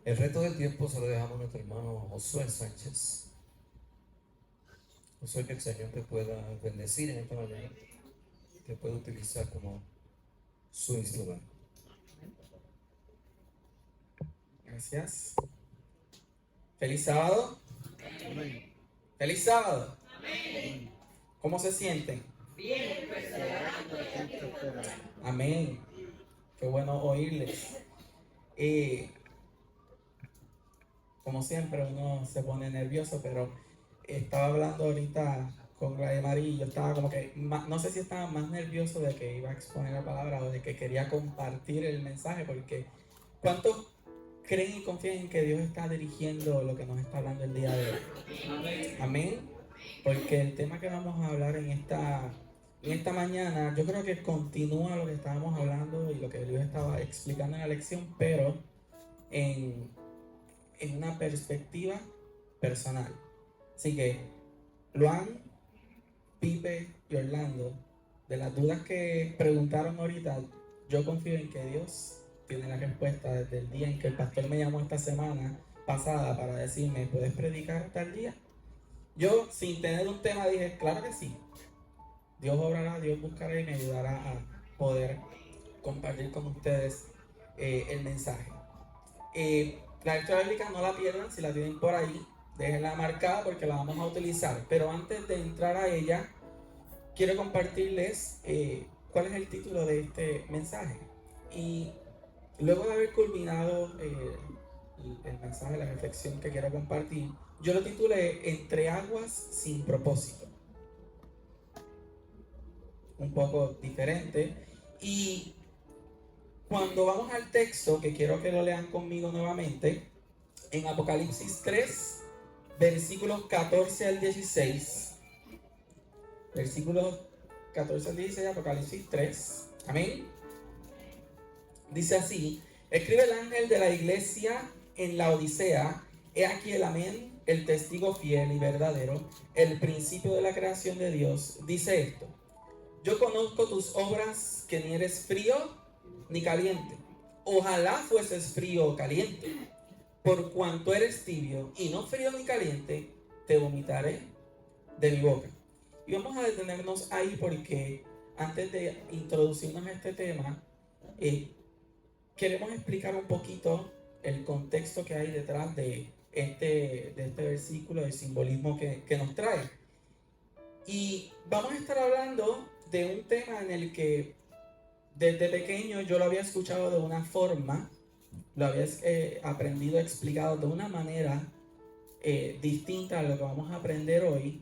El resto del tiempo se lo dejamos a nuestro hermano Josué Sánchez. Josué, que el Señor te pueda bendecir en esta mañana, te pueda utilizar como su instrumento. Gracias. Feliz sábado. Amén. Feliz sábado. Amén. ¿Cómo se sienten? Bien, perseverando y esperando. Amén. Qué bueno oírles. Como siempre uno se pone nervioso, pero estaba hablando ahorita con Gladys María y yo estaba como que, no sé si estaba más nervioso de que iba a exponer la palabra o de que quería compartir el mensaje, porque ¿cuántos creen y confían en que Dios está dirigiendo lo que nos está hablando el día de hoy? Amén. Amén. Porque el tema que vamos a hablar en esta mañana, yo creo que continúa lo que estábamos hablando y lo que Dios estaba explicando en la lección, pero en una perspectiva personal. Así que, Luan, Pipe y Orlando, de las dudas que preguntaron ahorita, yo confío en que Dios tiene la respuesta desde el día en que el pastor me llamó esta semana pasada para decirme, ¿puedes predicar tal día? Yo, sin tener un tema, dije, claro que sí. Dios obrará, Dios buscará y me ayudará a poder compartir con ustedes el mensaje. La lectura bíblica no la pierdan, si la tienen por ahí, déjenla marcada porque la vamos a utilizar. Pero antes de entrar a ella, quiero compartirles cuál es el título de este mensaje. Y luego de haber culminado el mensaje, la reflexión que quiero compartir, yo lo titulé Entre aguas sin propósito. Un poco diferente. Y cuando vamos al texto, que quiero que lo lean conmigo nuevamente, en Apocalipsis 3, versículos 14 al 16. Versículos 14 al 16, Apocalipsis 3. Amén. Dice así: escribe el ángel de la iglesia en la Odisea. He aquí el amén, el testigo fiel y verdadero, el principio de la creación de Dios. Dice esto: yo conozco tus obras, que ni eres frío ni caliente. Ojalá fueses frío o caliente. Por cuanto eres tibio y no frío ni caliente, te vomitaré de mi boca. Y vamos a detenernos ahí porque antes de introducirnos a este tema, queremos explicar un poquito el contexto que hay detrás de este versículo, el simbolismo que nos trae. Y vamos a estar hablando de un tema en el que desde pequeño yo lo había escuchado de una forma, lo había aprendido, explicado de una manera distinta a lo que vamos a aprender hoy.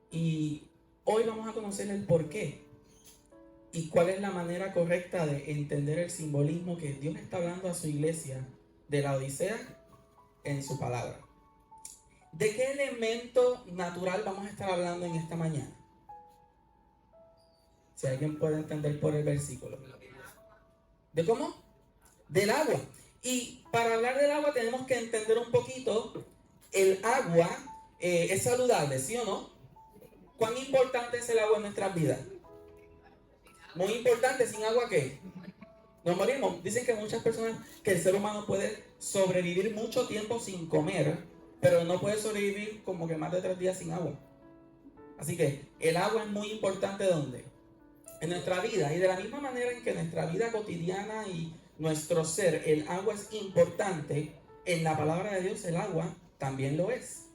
Y hoy vamos a conocer el porqué y cuál es la manera correcta de entender el simbolismo que Dios está hablando a su iglesia de la Odisea en su palabra. ¿De qué elemento natural vamos a estar hablando en esta mañana? Si alguien puede entender por el versículo. ¿De cómo? Del agua. Y para hablar del agua tenemos que entender un poquito. El agua es saludable, ¿sí o no? ¿Cuán importante es el agua en nuestras vidas? Muy importante. ¿Sin agua qué? Nos morimos. Dicen que muchas personas, que el ser humano puede sobrevivir mucho tiempo sin comer, pero no puede sobrevivir como que más de 3 días sin agua. Así que el agua es muy importante. ¿Dónde? En nuestra vida. Y de la misma manera en que en nuestra vida cotidiana y nuestro ser, el agua es importante, en la palabra de Dios el agua también lo es.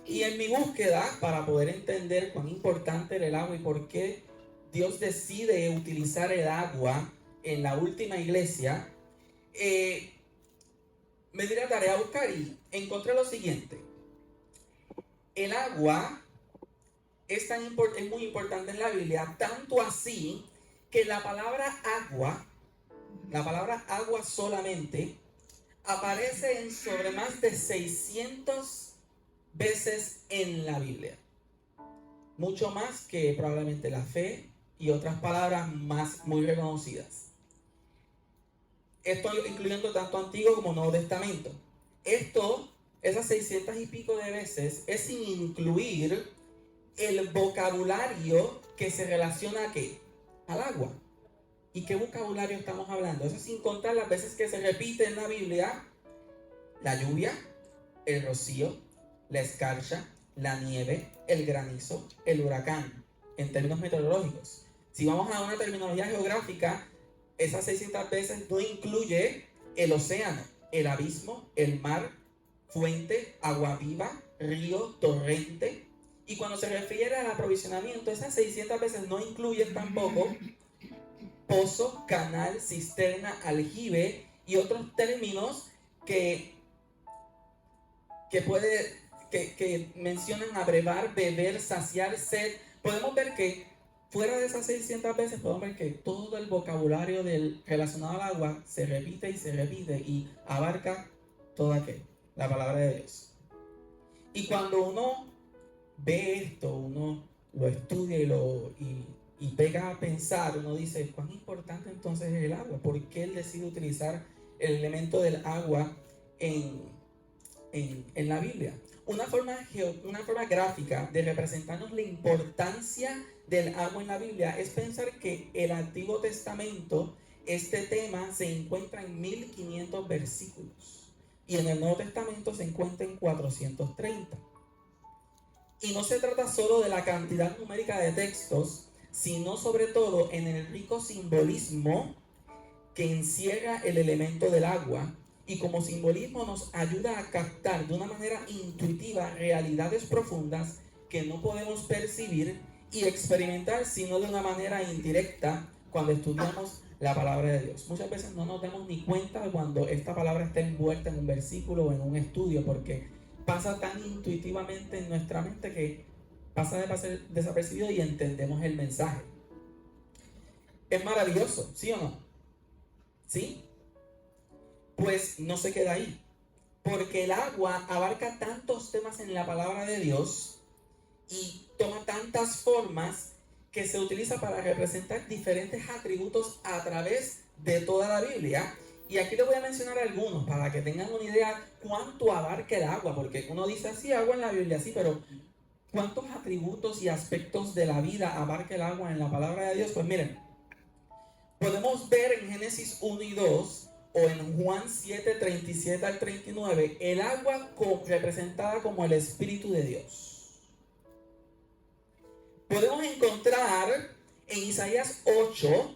Y en mi búsqueda para poder entender cuán importante era el agua y por qué Dios decide utilizar el agua en la última iglesia, me di la tarea a buscar y encontré lo siguiente. El agua es muy importante en la Biblia, tanto así que la palabra agua solamente, aparece en sobre más de 600 veces en la Biblia. Mucho más que probablemente la fe y otras palabras más muy reconocidas. Esto incluyendo tanto Antiguo como Nuevo Testamento. Esas 600 y pico de veces, es sin incluir el vocabulario que se relaciona ¿a qué? Al agua. ¿Y qué vocabulario estamos hablando? Eso sin contar las veces que se repite en la Biblia la lluvia, el rocío, la escarcha, la nieve, el granizo, el huracán, en términos meteorológicos. Si vamos a una terminología geográfica, esas 600 veces no incluye el océano, el abismo, el mar, fuente, agua viva, río, torrente. Y cuando se refiere al aprovisionamiento, esas 600 veces no incluyen tampoco pozo, canal, cisterna, aljibe y otros términos que mencionan abrevar, beber, saciar, sed. Podemos ver que fuera de esas 600 veces, podemos ver que todo el vocabulario relacionado al agua se repite y abarca todo aquello, la palabra de Dios. Y cuando uno ve esto, uno lo estudia y pega a pensar, uno dice, ¿cuán importante entonces es el agua? ¿Por qué él decide utilizar el elemento del agua en la Biblia? Una forma gráfica de representarnos la importancia del agua en la Biblia es pensar que el Antiguo Testamento, este tema se encuentra en 1500 versículos y en el Nuevo Testamento se encuentra en 430. Y no se trata solo de la cantidad numérica de textos, sino sobre todo en el rico simbolismo que encierra el elemento del agua, y como simbolismo nos ayuda a captar de una manera intuitiva realidades profundas que no podemos percibir y experimentar sino de una manera indirecta cuando estudiamos la palabra de Dios. Muchas veces no nos damos ni cuenta cuando esta palabra está envuelta en un versículo o en un estudio, porque pasa tan intuitivamente en nuestra mente que pasa de pasar desapercibido y entendemos el mensaje. Es maravilloso, ¿sí o no? ¿Sí? Pues no se queda ahí, porque el agua abarca tantos temas en la palabra de Dios y toma tantas formas que se utiliza para representar diferentes atributos a través de toda la Biblia. Y aquí les voy a mencionar algunos para que tengan una idea cuánto abarca el agua, porque uno dice así, agua en la Biblia, sí, pero ¿cuántos atributos y aspectos de la vida abarca el agua en la palabra de Dios? Pues miren, podemos ver en Génesis 1 y 2 o en Juan 7, 37 al 39, el agua representada como el Espíritu de Dios. Podemos encontrar en Isaías 8,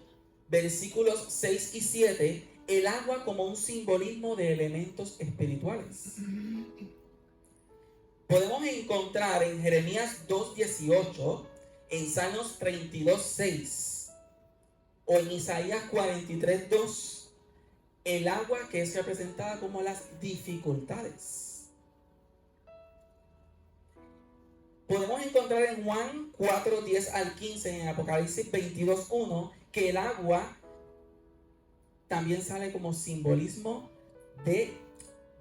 versículos 6 y 7, el agua como un simbolismo de elementos espirituales. Podemos encontrar en Jeremías 2:18, en Salmos 32:6 o en Isaías 43:2, el agua que es representada como las dificultades. Podemos encontrar en Juan 4:10 al 15, en Apocalipsis 22:1, que el agua también sale como simbolismo de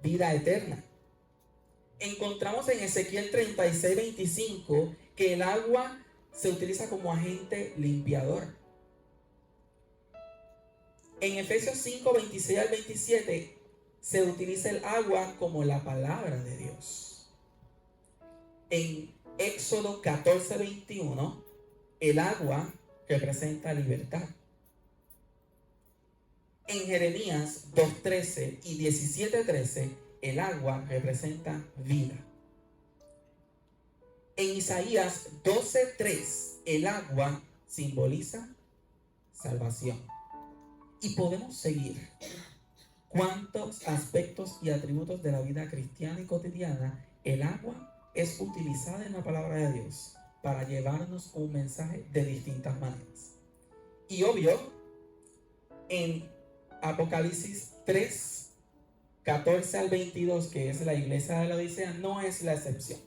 vida eterna. Encontramos en Ezequiel 36:25 que el agua se utiliza como agente limpiador. En Efesios 5:26 al 27 se utiliza el agua como la palabra de Dios. En Éxodo 14:21 el agua representa libertad. En Jeremías 2:13 y 17:13 el agua representa vida. En Isaías 12:3 el agua simboliza salvación. Y podemos seguir cuántos aspectos y atributos de la vida cristiana y cotidiana el agua es utilizada en la palabra de Dios para llevarnos un mensaje de distintas maneras. Y obvio, en Apocalipsis 3, 14 al 22, que es la iglesia de la Odisea, no es la excepción.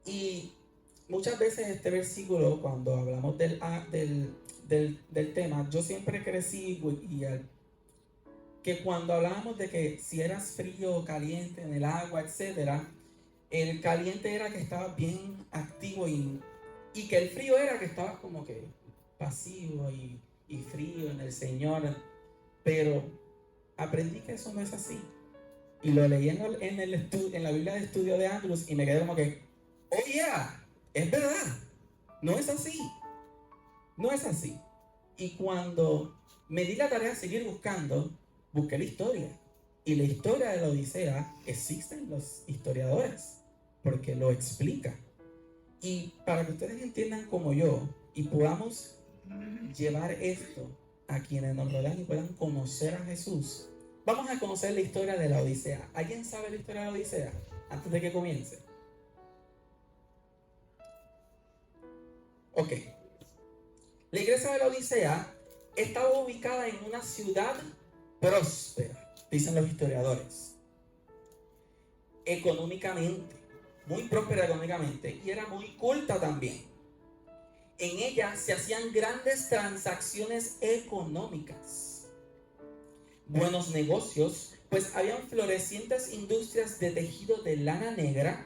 Y muchas veces este versículo, cuando hablamos del tema, yo siempre crecí que cuando hablábamos de que si eras frío o caliente en el agua, etcétera, el caliente era que estabas bien activo y que el frío era que estabas como que pasivo y frío en el Señor. Pero aprendí que eso no es así. Y lo leí en la Biblia de estudio de Andrews y me quedé como que, oh yeah, es verdad, no es así. No es así. Y cuando me di la tarea de seguir buscando, busqué la historia. Y la historia de la Odisea existen los historiadores, porque lo explica. Y para que ustedes entiendan como yo y podamos llevar esto a quienes nos rodean y puedan conocer a Jesús, vamos a conocer la historia de la Odisea. ¿Alguien sabe la historia de la Odisea antes de que comience? Ok. La iglesia de la Odisea estaba ubicada en una ciudad próspera, dicen los historiadores, económicamente, muy próspera económicamente, y era muy culta también. En ella se hacían grandes transacciones económicas, buenos negocios, pues habían florecientes industrias de tejido de lana negra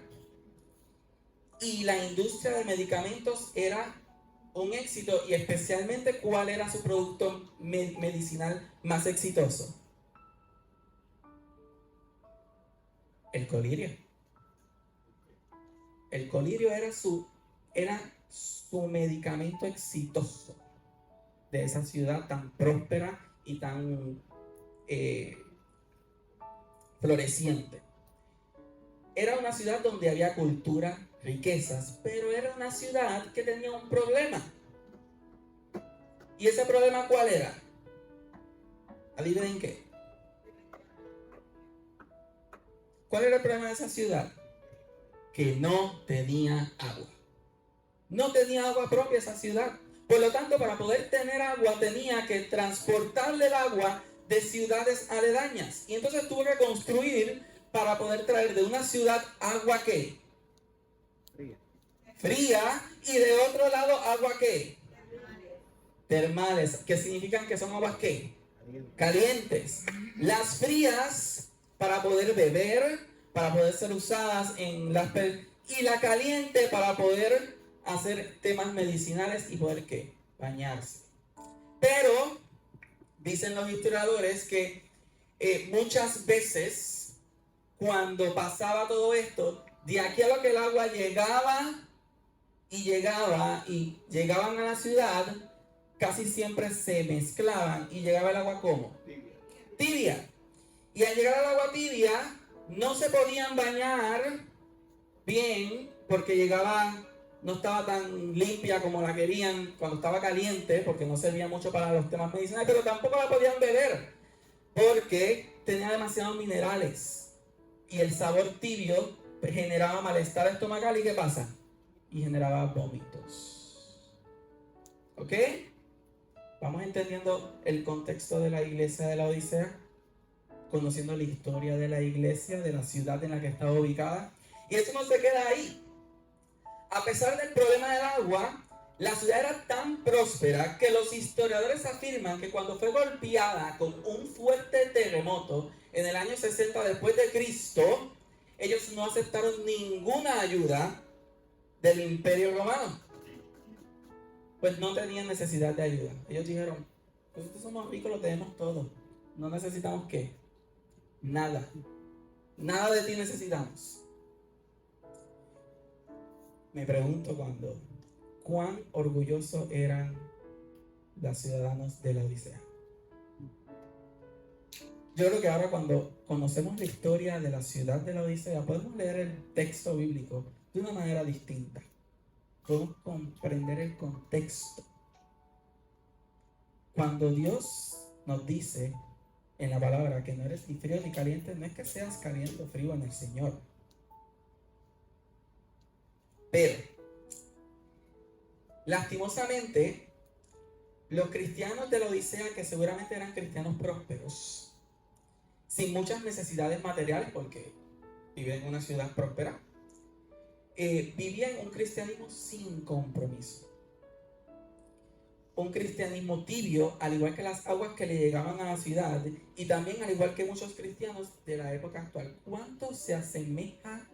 y la industria de medicamentos era un éxito, y especialmente ¿cuál era su producto medicinal más exitoso? El colirio. El colirio era su medicamento exitoso de esa ciudad tan próspera y tan floreciente. Era una ciudad donde había cultura, riquezas, pero era una ciudad que tenía un problema. ¿Y ese problema cuál era? ¿Adivinen qué? ¿Cuál era el problema de esa ciudad? Que no tenía agua. No tenía agua propia esa ciudad. Por lo tanto, para poder tener agua tenía que transportarle el agua de ciudades aledañas. Y entonces tuvo que construir para poder traer de una ciudad agua ¿qué? Fría. Y de otro lado agua ¿qué? Termales, que significan que son aguas ¿qué? Calientes. Las frías para poder beber, para poder ser usadas en las y la caliente para poder hacer temas medicinales y poder ¿qué? Bañarse. Pero dicen los historiadores que muchas veces cuando pasaba todo esto, de aquí a lo que el agua llegaba y llegaban a la ciudad, casi siempre se mezclaban y llegaba el agua ¿cómo? Tibia. Y al llegar al agua tibia no se podían bañar bien porque no estaba tan limpia como la querían cuando estaba caliente, porque no servía mucho para los temas medicinales, pero tampoco la podían beber porque tenía demasiados minerales y el sabor tibio generaba malestar estomacal. ¿Y qué pasa? Y generaba vómitos. ¿Ok? Vamos entendiendo el contexto de la iglesia de la Odisea, conociendo la historia de la iglesia, de la ciudad en la que estaba ubicada. Y eso no se queda ahí. A pesar del problema del agua, la ciudad era tan próspera que los historiadores afirman que cuando fue golpeada con un fuerte terremoto en el año 60 después de Cristo, ellos no aceptaron ninguna ayuda del Imperio Romano. Pues no tenían necesidad de ayuda. Ellos dijeron, nosotros somos ricos, lo tenemos todo. No necesitamos ¿qué? Nada. Nada de ti necesitamos. Me pregunto cuán orgullosos eran los ciudadanos de la Odisea. Yo creo que ahora cuando conocemos la historia de la ciudad de la Odisea, podemos leer el texto bíblico de una manera distinta. Podemos comprender el contexto. Cuando Dios nos dice en la palabra que no eres ni frío ni caliente, no es que seas caliente o frío en el Señor. Pero, lastimosamente, los cristianos de la Odisea, que seguramente eran cristianos prósperos, sin muchas necesidades materiales, porque vivían en una ciudad próspera, vivían un cristianismo sin compromiso. Un cristianismo tibio, al igual que las aguas que le llegaban a la ciudad, y también al igual que muchos cristianos de la época actual. ¿Cuánto se asemeja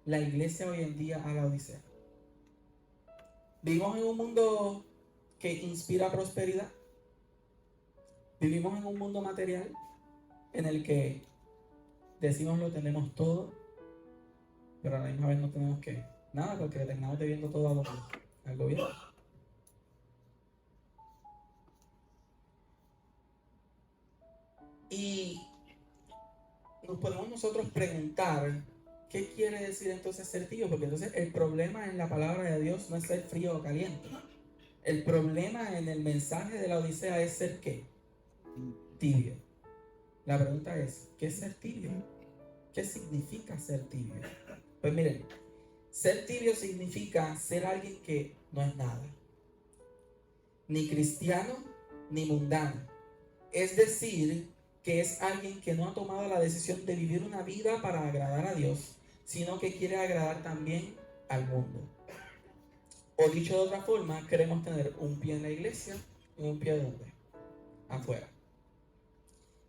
la iglesia hoy en día a la Odisea? Vivimos en un mundo que inspira prosperidad. Vivimos en un mundo material en el que decimos lo tenemos todo, pero a la misma vez no tenemos que nada, porque le terminamos debiendo todo al gobierno. Y nos podemos nosotros preguntar qué quiere decir entonces ser tibio, porque entonces el problema en la palabra de Dios no es ser frío o caliente. El problema en el mensaje de la Odisea es ser ¿qué? Tibio. La pregunta es, ¿qué es ser tibio? ¿Qué significa ser tibio? Pues miren, ser tibio significa ser alguien que no es nada, ni cristiano ni mundano. Es decir, que es alguien que no ha tomado la decisión de vivir una vida para agradar a Dios, sino que quiere agradar también al mundo. O dicho de otra forma, queremos tener un pie en la iglesia y un pie ¿dónde? Afuera.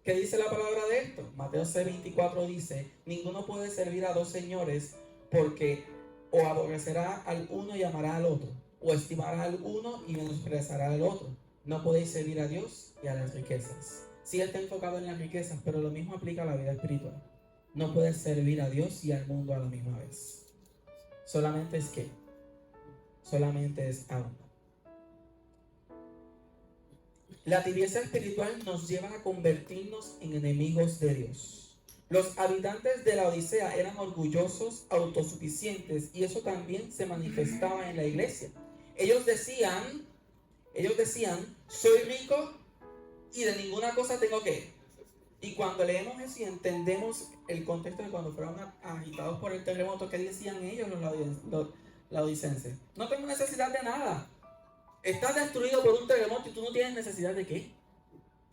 ¿Qué dice la palabra de esto? Mateo 6:24 dice, ninguno puede servir a dos señores porque o aborrecerá al uno y amará al otro, o estimará al uno y menospreciará al otro. No podéis servir a Dios y a las riquezas. Sí está enfocado en las riquezas, pero lo mismo aplica a la vida espiritual. No puedes servir a Dios y al mundo a la misma vez. Solamente es que, solamente es a uno. La tibieza espiritual nos lleva a convertirnos en enemigos de Dios. Los habitantes de la Odisea eran orgullosos, autosuficientes, y eso también se manifestaba en la iglesia. Ellos decían, soy rico y de ninguna cosa tengo que. Y cuando leemos eso y entendemos el contexto de cuando fueron agitados por el terremoto, ¿qué decían ellos los laodicenses? No tengo necesidad de nada. Estás destruido por un terremoto y tú no tienes necesidad de qué?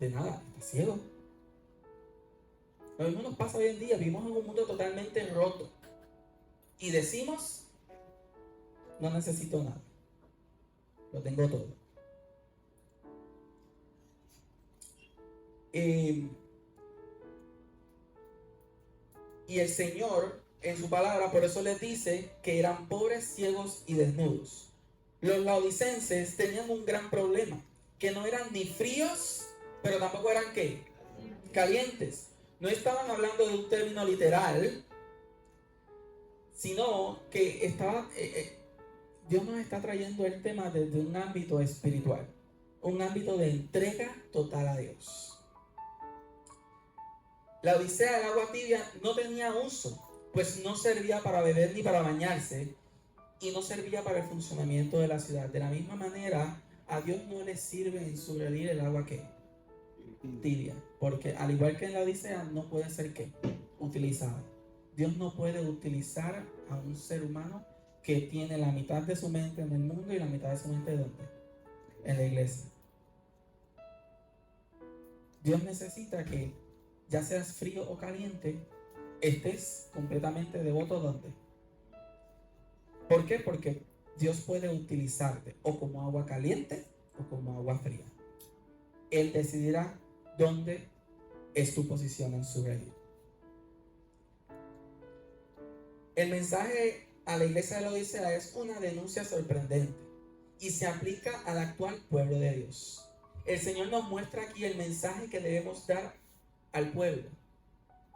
De nada, estás ciego. Lo mismo nos pasa hoy en día, vivimos en un mundo totalmente roto. Y decimos, no necesito nada. Lo tengo todo. Y el Señor, en su palabra, por eso les dice que eran pobres, ciegos y desnudos. Los laodicenses tenían un gran problema, que no eran ni fríos, pero tampoco eran ¿qué? Calientes. No estaban hablando de un término literal, sino que Dios nos está trayendo el tema desde un ámbito espiritual, un ámbito de entrega total a Dios. La Odisea del agua tibia no tenía uso, pues no servía para beber ni para bañarse, y no servía para el funcionamiento de la ciudad. De la misma manera, a Dios no le sirve en su realidad el agua que tibia, porque al igual que en la Odisea no puede ser que utilizada. Dios no puede utilizar a un ser humano que tiene la mitad de su mente en el mundo y la mitad de su mente ¿dónde? En la iglesia. Dios necesita que ya seas frío o caliente, estés completamente devoto ¿dónde? ¿Por qué? Porque Dios puede utilizarte o como agua caliente o como agua fría. Él decidirá dónde es tu posición en su reino. El mensaje a la iglesia de la Odisea es una denuncia sorprendente y se aplica al actual pueblo de Dios. El Señor nos muestra aquí el mensaje que debemos dar al pueblo.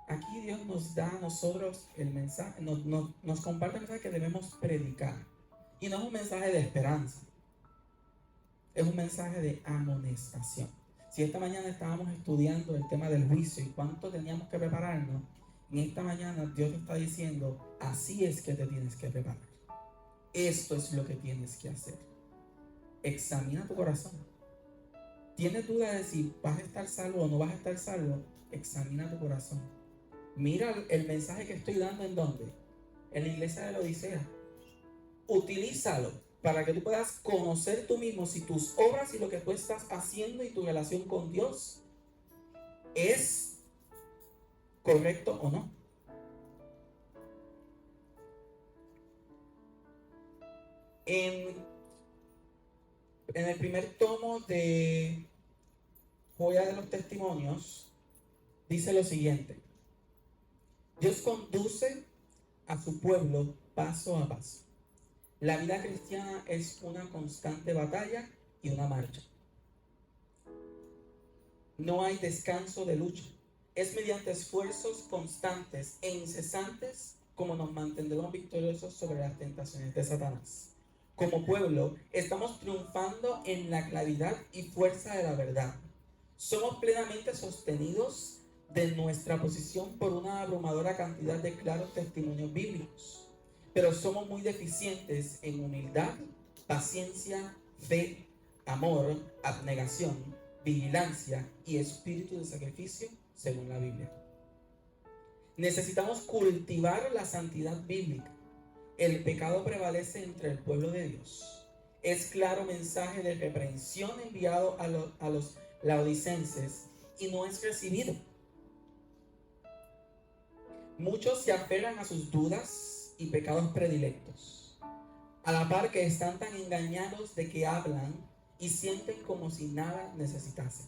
Aquí Dios nos da a nosotros el mensaje, nos comparte el mensaje que debemos predicar. Y no es un mensaje de esperanza, es un mensaje de amonestación. Si esta mañana estábamos estudiando el tema del juicio y cuánto teníamos que prepararnos, en esta mañana Dios te está diciendo, así es que te tienes que preparar. Esto es lo que tienes que hacer. Examina tu corazón. ¿Tienes duda de si vas a estar salvo o no vas a estar salvo? Examina tu corazón. Mira el mensaje que estoy dando en dónde. En la iglesia de la Odisea. Utilízalo para que tú puedas conocer tú mismo si tus obras y lo que tú estás haciendo y tu relación con Dios es correcto o no. En el primer tomo de Joya de los Testimonios dice lo siguiente: Dios conduce a su pueblo paso a paso. La vida cristiana es una constante batalla y una marcha. No hay descanso de lucha. Es mediante esfuerzos constantes e incesantes como nos mantendremos victoriosos sobre las tentaciones de Satanás. Como pueblo, estamos triunfando en la claridad y fuerza de la verdad. Somos plenamente sostenidos de nuestra posición por una abrumadora cantidad de claros testimonios bíblicos, pero somos muy deficientes en humildad, paciencia, fe, amor, abnegación, vigilancia y espíritu de sacrificio según la Biblia. Necesitamos cultivar la santidad bíblica. El pecado prevalece entre el pueblo de Dios. Es claro mensaje de reprensión enviado a los laodicenses y no es recibido. Muchos se aferran a sus dudas y pecados predilectos, a la par que están tan engañados de que hablan y sienten como si nada necesitasen.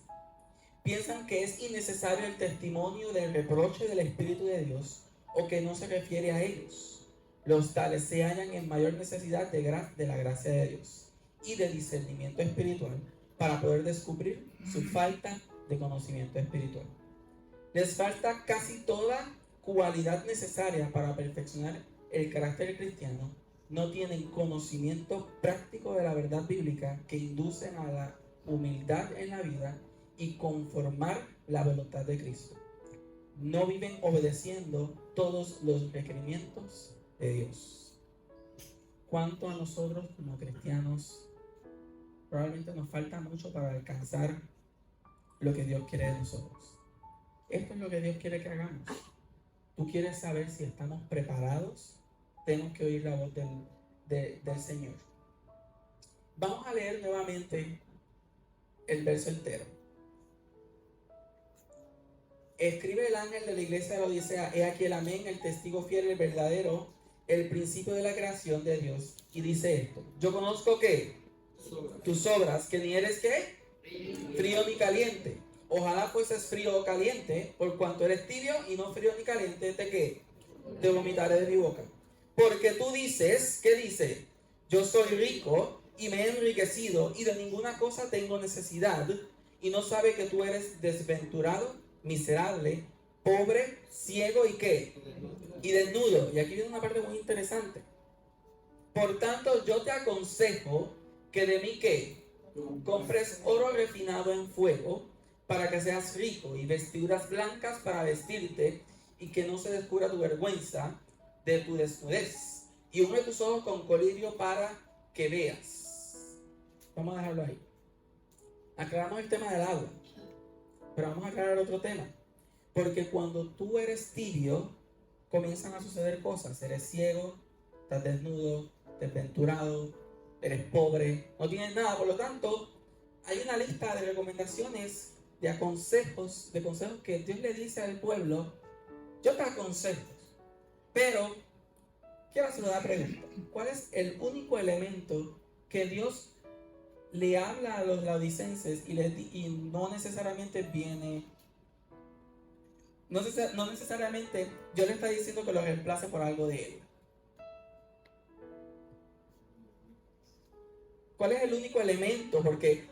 Piensan que es innecesario el testimonio del reproche del Espíritu de Dios o que no se refiere a ellos. Los tales se hallan en mayor necesidad de la gracia de Dios y de discernimiento espiritual para poder descubrir su falta de conocimiento espiritual. Les falta casi toda cualidad necesaria para perfeccionar el carácter cristiano. No tienen conocimiento práctico de la verdad bíblica que inducen a la humildad en la vida y conformar la voluntad de Cristo. No viven obedeciendo todos los requerimientos de Dios. ¿Cuánto a nosotros como cristianos probablemente nos falta mucho para alcanzar lo que Dios quiere de nosotros? Esto es lo que Dios quiere que hagamos. Tú quieres saber si estamos preparados, tenemos que oír la voz del Señor. Vamos a leer nuevamente el verso entero. Escribe el ángel de la iglesia de la Odisea: he aquí el amén, el testigo fiel, el verdadero, el principio de la creación de Dios. Y dice esto: yo conozco que tus obras, que ni eres ¿qué? Frío ni caliente. Ojalá fueses frío o caliente, por cuanto eres tibio y no frío ni caliente, ¿te qué? Te vomitaré de mi boca. Porque tú dices, ¿qué dice? Yo soy rico y me he enriquecido y de ninguna cosa tengo necesidad, y no sabe que tú eres desventurado, miserable, pobre, ciego y ¿qué? Y desnudo. Y aquí viene una parte muy interesante. Por tanto, yo te aconsejo que de mí ¿qué? Compres oro refinado en fuego para que seas rico, y vestiduras blancas para vestirte, y que no se descubra tu vergüenza de tu desnudez, y unge tus ojos con colirio para que veas. Vamos a dejarlo ahí. Aclaramos el tema del agua, pero vamos a aclarar otro tema. Porque cuando tú eres tibio, comienzan a suceder cosas. Eres ciego, estás desnudo, desventurado, eres pobre, no tienes nada. Por lo tanto, hay una lista de recomendaciones, de consejos que Dios le dice al pueblo: yo te aconsejo. Pero quiero hacer una pregunta: ¿cuál es el único elemento que Dios le habla a los laodicenses y no necesariamente viene, no necesariamente Dios le está diciendo que lo reemplace por algo de él? ¿Cuál es el único elemento? Porque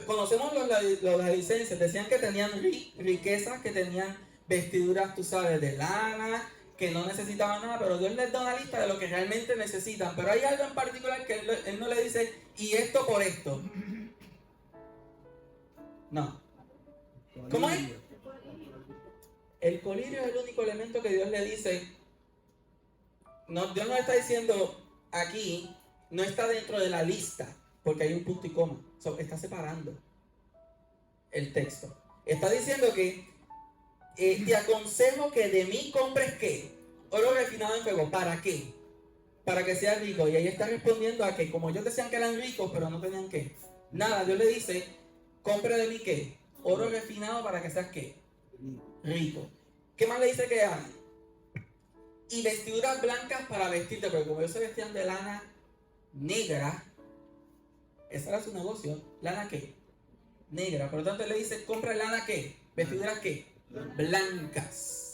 conocemos los laodicenses, decían que tenían riquezas, que tenían vestiduras, tú sabes, de lana, que no necesitaban nada, pero Dios les da una lista de lo que realmente necesitan. Pero hay algo en particular que él no le dice: y esto por esto. No. ¿Cómo es? El colirio es el único elemento que Dios le dice. No, Dios no está diciendo aquí, no está dentro de la lista, porque hay un punto y coma. Está separando el texto. Está diciendo que te aconsejo que de mí compres ¿qué? Oro refinado en fuego. ¿Para qué? Para que seas rico. Y ahí está respondiendo a que como ellos decían que eran ricos, pero no tenían ¿qué? Nada. Dios le dice: compre de mí ¿qué? Oro refinado para que seas ¿qué? Rico. ¿Qué más le dice que hagan? Y vestiduras blancas para vestirte, porque como ellos se vestían de lana negra, ese era su negocio. ¿Lana qué? Negra. Por lo tanto, él le dice: compra lana ¿qué? Vestiduras ¿qué? Blancas.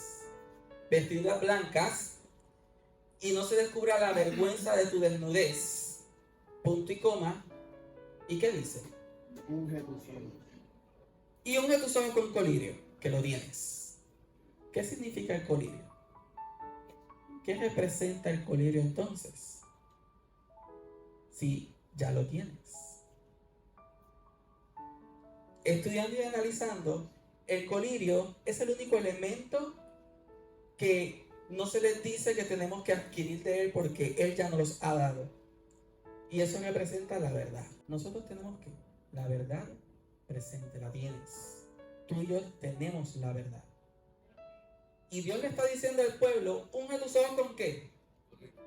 Vestiduras blancas, y no se descubra la vergüenza de tu desnudez. Punto y coma. ¿Y qué dice? Unge tus ojos. Y unge tus ojos con colirio, que lo tienes. ¿Qué significa el colirio? ¿Qué representa el colirio entonces? Si ya lo tienes. Estudiando y analizando, el colirio es el único elemento que no se les dice que tenemos que adquirir de Él porque Él ya nos los ha dado. Y eso representa la verdad. Nosotros tenemos que, la verdad presente, la tienes. Tú y yo tenemos la verdad. Y Dios le está diciendo al pueblo, unge tus ojos con qué?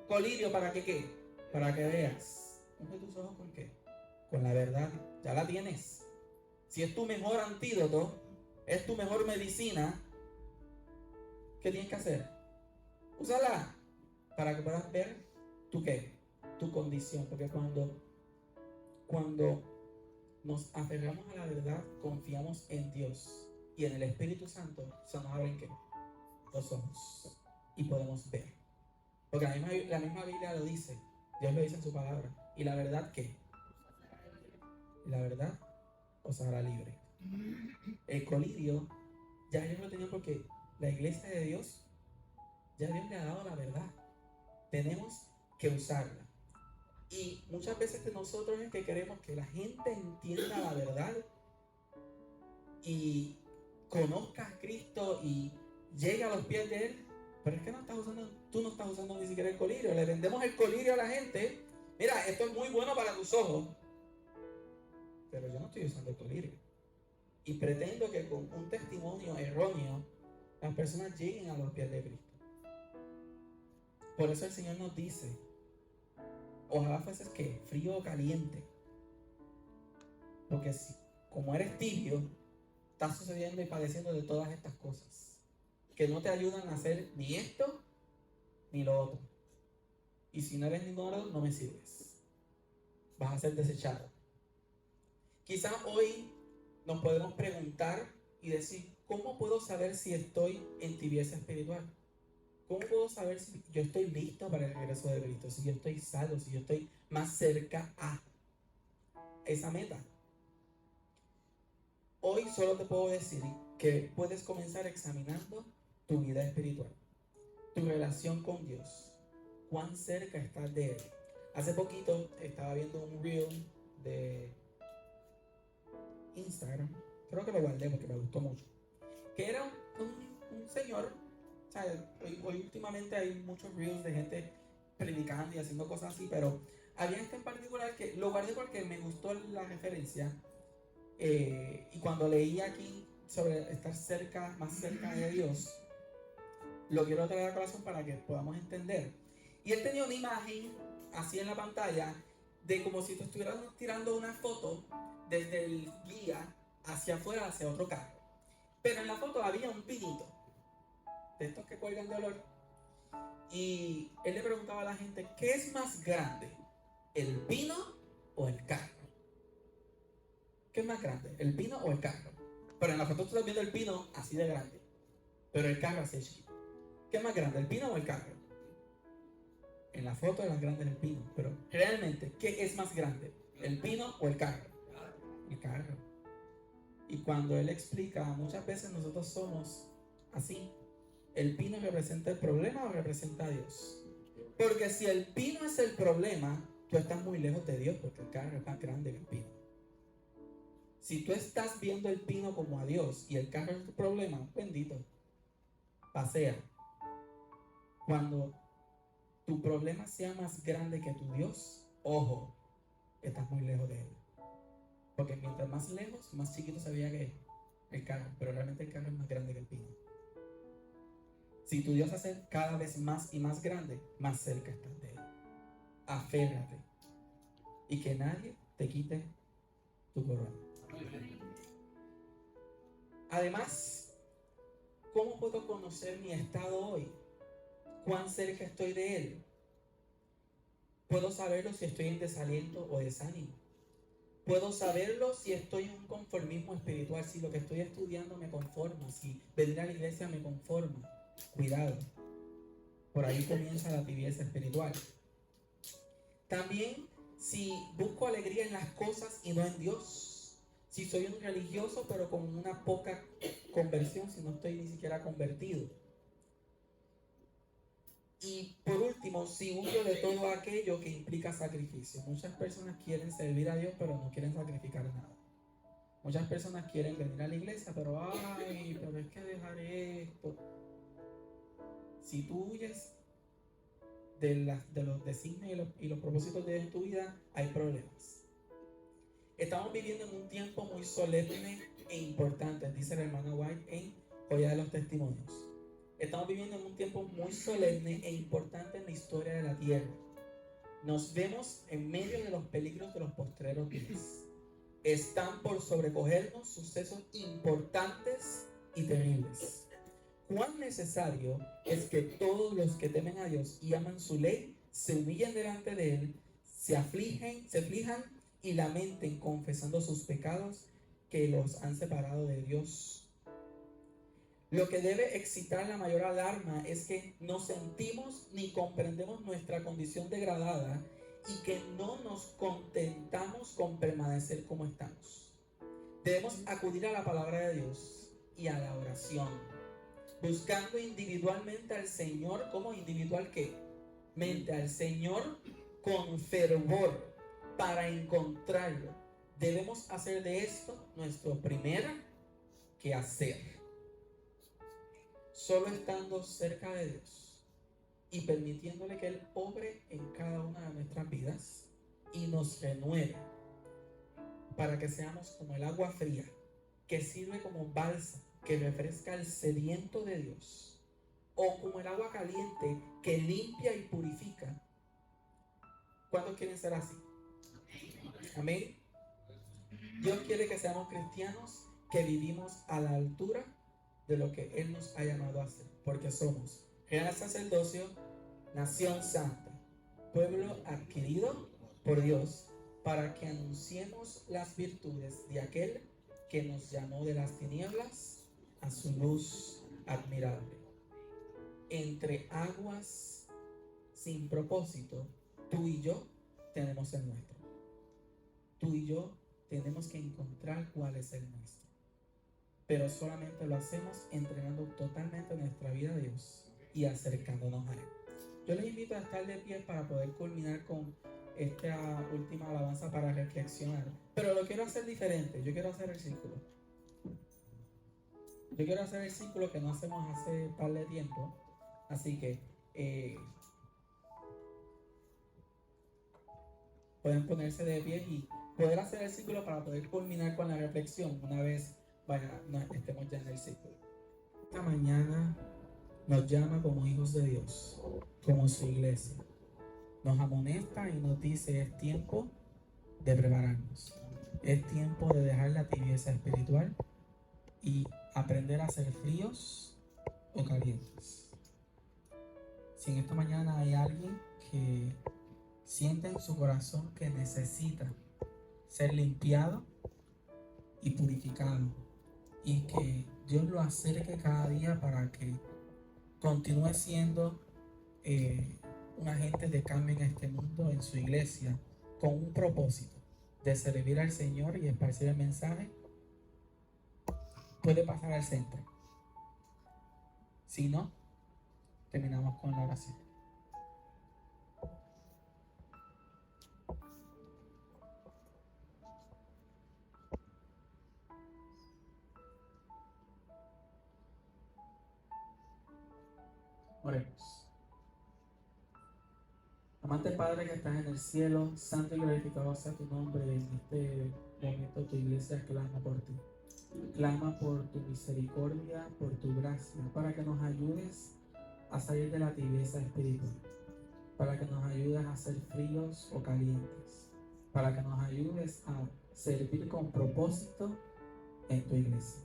Colirio, ¿para que qué? Para que veas. Unge tus ojos con qué? Con la verdad. Ya la tienes. Si es tu mejor antídoto, es tu mejor medicina, ¿qué tienes que hacer? Úsala para que puedas ver tu qué, tu condición. Porque cuando nos aferramos a la verdad, confiamos en Dios y en el Espíritu Santo, se nos abren ¿qué? Los ojos y podemos ver. Porque la misma Biblia lo dice, Dios lo dice en su palabra. ¿Y la verdad qué? La verdad os hará libre. El colirio ya ellos lo tenían porque la iglesia de Dios, ya Dios le ha dado la verdad. Tenemos que usarla. Y muchas veces de nosotros es que queremos que la gente entienda la verdad y conozca a Cristo y llegue a los pies de Él. Pero es que tú no estás usando ni siquiera el colirio. Le vendemos el colirio a la gente. Mira, esto es muy bueno para tus ojos. Pero yo no estoy usando el colirio. Y pretendo que con un testimonio erróneo las personas lleguen a los pies de Cristo. Por eso el Señor nos dice, ojalá fueses que frío o caliente. Porque si, como eres tibio, estás sucediendo y padeciendo de todas estas cosas que no te ayudan a hacer ni esto ni lo otro. Y si no eres ninguno de los dos, no me sirves. Vas a ser desechado. Quizás hoy nos podemos preguntar y decir, ¿cómo puedo saber si estoy en tibieza espiritual? ¿Cómo puedo saber si yo estoy listo para el regreso de Cristo? Si yo estoy salvo, si yo estoy más cerca a esa meta. Hoy solo te puedo decir que puedes comenzar examinando tu vida espiritual, tu relación con Dios, cuán cerca estás de Él. Hace poquito estaba viendo un reel de Instagram, creo que lo guardé porque me gustó mucho, que era un señor, o sea, hoy últimamente hay muchos reels de gente predicando y haciendo cosas así, pero había este en particular que lo guardé porque me gustó la referencia, y cuando leí aquí sobre estar cerca, más cerca de Dios, lo quiero traer a corazón para que podamos entender. Y él tenía una imagen así en la pantalla de como si tú estuvieras tirando una foto desde el guía hacia afuera, hacia otro carro. Pero en la foto había un pinito de estos que cuelgan de olor. Y él le preguntaba a la gente, ¿qué es más grande? ¿El pino o el carro? ¿Qué es más grande? ¿El pino o el carro? Pero en la foto tú estás viendo el pino así de grande, pero el carro así de chiquito. ¿Qué es más grande, el pino o el carro? En la foto es más grande el pino, pero realmente, ¿qué es más grande? ¿El pino o el carro? El carro. Y cuando él explica, muchas veces nosotros somos así. ¿El pino representa el problema o representa a Dios? Porque si el pino es el problema, tú estás muy lejos de Dios porque el carro es más grande que el pino. Si tú estás viendo el pino como a Dios y el carro es tu problema, bendito, pasea. Cuando tu problema sea más grande que tu Dios, ojo, estás muy lejos de Él. Porque mientras más lejos, más chiquito se veía que el carro, pero realmente el carro es más grande que el pino. Si tu Dios hace cada vez más y más grande, más cerca estás de Él. Aférrate y que nadie te quite tu corona. Además, ¿cómo puedo conocer mi estado hoy? ¿Cuán cerca estoy de Él? Puedo saberlo si estoy en desaliento o desánimo. Puedo saberlo si estoy en un conformismo espiritual, si lo que estoy estudiando me conforma, si venir a la iglesia me conforma. Cuidado, por ahí comienza la tibieza espiritual. También si busco alegría en las cosas y no en Dios. Si soy un religioso pero con una poca conversión, si no estoy ni siquiera convertido. Y por último, si huyo de todo aquello que implica sacrificio. Muchas personas quieren servir a Dios pero no quieren sacrificar nada. Muchas personas quieren venir a la iglesia, pero pero es que dejaré esto. Si tú huyes de los designios y los propósitos de Dios en tu vida, hay problemas. Estamos viviendo en un tiempo muy solemne e importante, dice el hermano White en Joya de los Testimonios. Estamos viviendo en un tiempo muy solemne e importante en la historia de la tierra. Nos vemos en medio de los peligros de los postreros días. Están por sobrecogernos sucesos importantes y terribles. Cuán necesario es que todos los que temen a Dios y aman su ley se humillen delante de Él, se aflijan y lamenten confesando sus pecados que los han separado de Dios. Lo que debe excitar la mayor alarma es que no sentimos ni comprendemos nuestra condición degradada y que no nos contentamos con permanecer como estamos. Debemos acudir a la palabra de Dios y a la oración, buscando individualmente al Señor. ¿Como individual qué? Mente al Señor con fervor para encontrarlo. Debemos hacer de esto nuestro primer quehacer. Solo estando cerca de Dios y permitiéndole que Él obre en cada una de nuestras vidas y nos renueve para que seamos como el agua fría que sirve como bálsamo que refresca al sediento de Dios, o como el agua caliente que limpia y purifica. ¿Cuántos quieren ser así? Amén. Dios quiere que seamos cristianos que vivimos a la altura de lo que Él nos ha llamado a hacer, porque somos real sacerdocio, nación santa, pueblo adquirido por Dios, para que anunciemos las virtudes de aquel que nos llamó de las tinieblas a su luz admirable. Entre aguas sin propósito, tú y yo tenemos el nuestro. Tú y yo tenemos que encontrar cuál es el nuestro. Pero solamente lo hacemos entregando totalmente nuestra vida a Dios y acercándonos a Él. Yo les invito a estar de pie para poder culminar con esta última alabanza para reflexionar. Pero lo quiero hacer diferente. Yo quiero hacer el círculo. Yo quiero hacer el círculo que no hacemos hace par de tiempo. Así que pueden ponerse de pie y poder hacer el círculo para poder culminar con la reflexión una vez estemos ya en el círculo. Esta mañana nos llama como hijos de Dios, como su iglesia. Nos amonesta y nos dice: es tiempo de prepararnos. Es tiempo de dejar la tibieza espiritual y aprender a ser fríos o calientes. Si en esta mañana hay alguien que siente en su corazón que necesita ser limpiado y purificado, y que Dios lo acerque cada día para que continúe siendo un agente de cambio en este mundo, en su iglesia, con un propósito de servir al Señor y esparcir el mensaje, puede pasar al centro. Si no, terminamos con la oración. Oremos. Amante Padre que estás en el cielo, santo y glorificado sea tu nombre. En este momento tu iglesia clama por ti. Clama por tu misericordia, por tu gracia, para que nos ayudes a salir de la tibieza espiritual, para que nos ayudes a ser fríos o calientes, para que nos ayudes a servir con propósito en tu iglesia.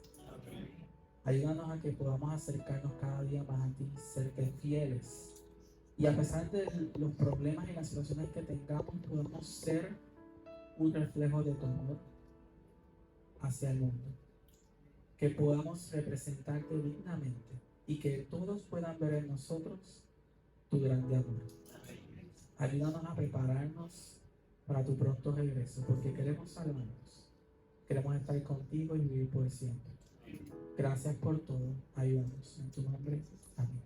Ayúdanos a que podamos acercarnos cada día más a ti, serte fieles, y a pesar de los problemas y las situaciones que tengamos, podamos ser un reflejo de tu amor hacia el mundo, que podamos representarte dignamente y que todos puedan ver en nosotros tu grande amor. Ayúdanos a prepararnos para tu pronto regreso, porque queremos salvarnos, queremos estar contigo y vivir por siempre. Gracias por todo. Ayúdanos en tu nombre. Amén.